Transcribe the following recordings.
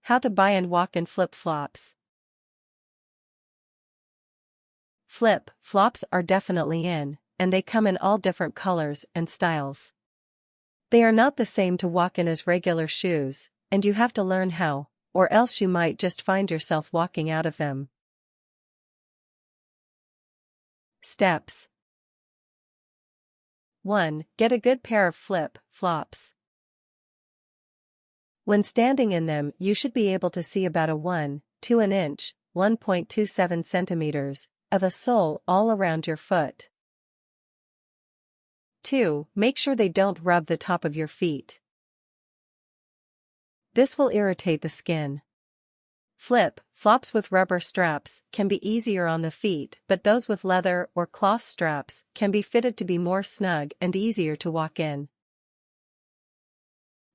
How to buy and walk in flip-flops. Flip-flops are definitely in, and they come in all different colors and styles. They are not the same to walk in as regular shoes, and you have to learn how, or else you might just find yourself walking out of them. Steps. 1. Get a good pair of flip-flops. When standing in them, you should be able to see about a 1 to an inch, 1.27 centimeters, of a sole all around your foot. 2. Make sure they don't rub the top of your feet. This will irritate the skin. Flip-flops with rubber straps can be easier on the feet, but those with leather or cloth straps can be fitted to be more snug and easier to walk in.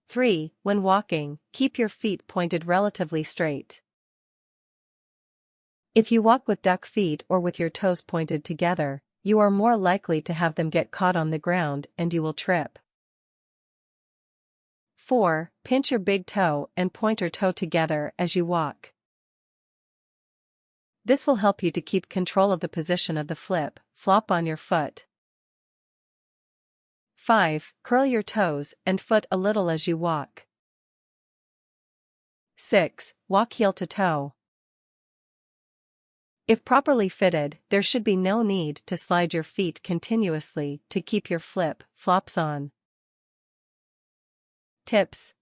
3. When walking, keep your feet pointed relatively straight. If you walk with duck feet or with your toes pointed together, you are more likely to have them get caught on the ground and you will trip. 4. Pinch your big toe and pointer toe together as you walk. This will help you to keep control of the position of the flip-flop on your foot. 5. Curl your toes and foot a little as you walk. 6. Walk heel to toe. If properly fitted, there should be no need to slide your feet continuously to keep your flip-flops on. Tips.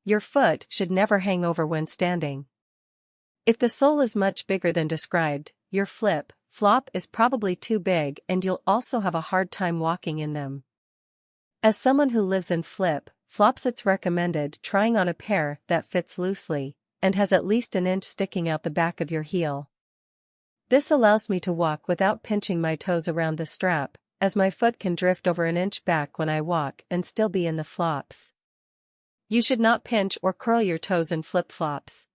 Your foot should never hang over when standing. If the sole is much bigger than described, your flip-flop is probably too big and you'll also have a hard time walking in them. As someone who lives in flip-flops, it's recommended trying on a pair that fits loosely and has at least an inch sticking out the back of your heel. This allows me to walk without pinching my toes around the strap, as my foot can drift over an inch back when I walk and still be in the flops. You should not pinch or curl your toes in flip-flops.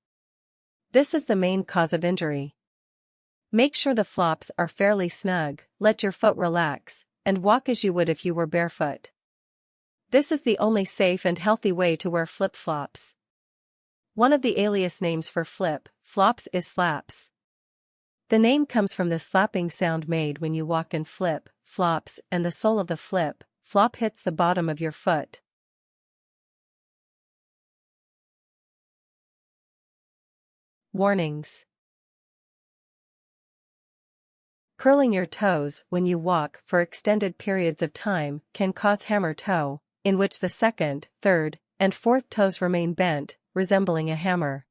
This is the main cause of injury. Make sure the flops are fairly snug, let your foot relax, and walk as you would if you were barefoot. This is the only safe and healthy way to wear flip-flops. One of the alias names for flip-flops is slaps. The name comes from the slapping sound made when you walk in flip-flops and the sole of the flip-flop hits the bottom of your foot. Warnings. Curling your toes when you walk for extended periods of time can cause hammer toe, in which the second, third, and fourth toes remain bent, resembling a hammer.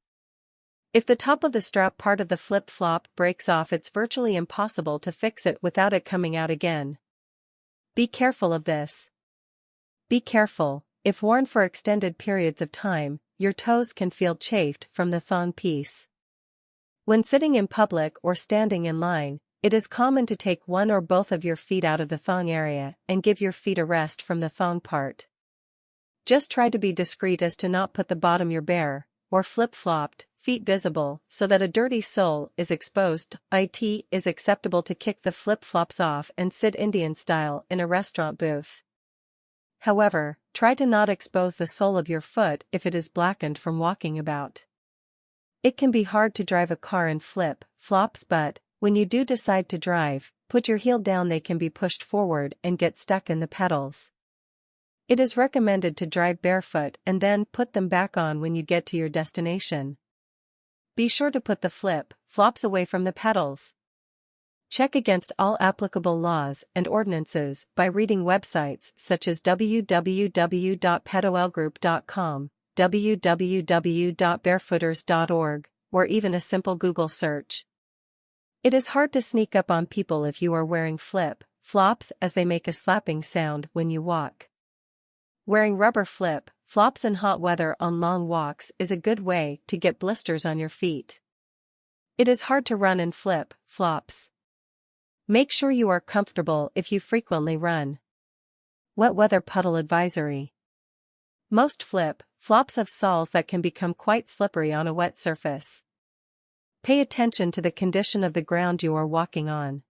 If the top of the strap part of the flip-flop breaks off, it's virtually impossible to fix it without it coming out again. Be careful of this. Be careful, if worn for extended periods of time, your toes can feel chafed from the thong piece. When sitting in public or standing in line, it is common to take one or both of your feet out of the thong area and give your feet a rest from the thong part. Just try to be discreet as to not put the bottom your bare, or flip-flopped, feet visible so that a dirty sole is exposed. It is acceptable to kick the flip-flops off and sit Indian style in a restaurant booth. However, try to not expose the sole of your foot if it is blackened from walking about. It can be hard to drive a car in flip-flops, but when you do decide to drive, put your heel down. They can be pushed forward and get stuck in the pedals. It is recommended to drive barefoot and then put them back on when you get to your destination. Be sure to put the flip-flops away from the pedals. Check against all applicable laws and ordinances by reading websites such as www.petolgroup.com, www.barefooters.org, or even a simple Google search. It is hard to sneak up on people if you are wearing flip-flops, as they make a slapping sound when you walk. Wearing rubber flip-flops in hot weather on long walks is a good way to get blisters on your feet. It is hard to run in flip-flops. Make sure you are comfortable if you frequently run. Wet weather puddle advisory. Most flip-flops have soles that can become quite slippery on a wet surface. Pay attention to the condition of the ground you are walking on.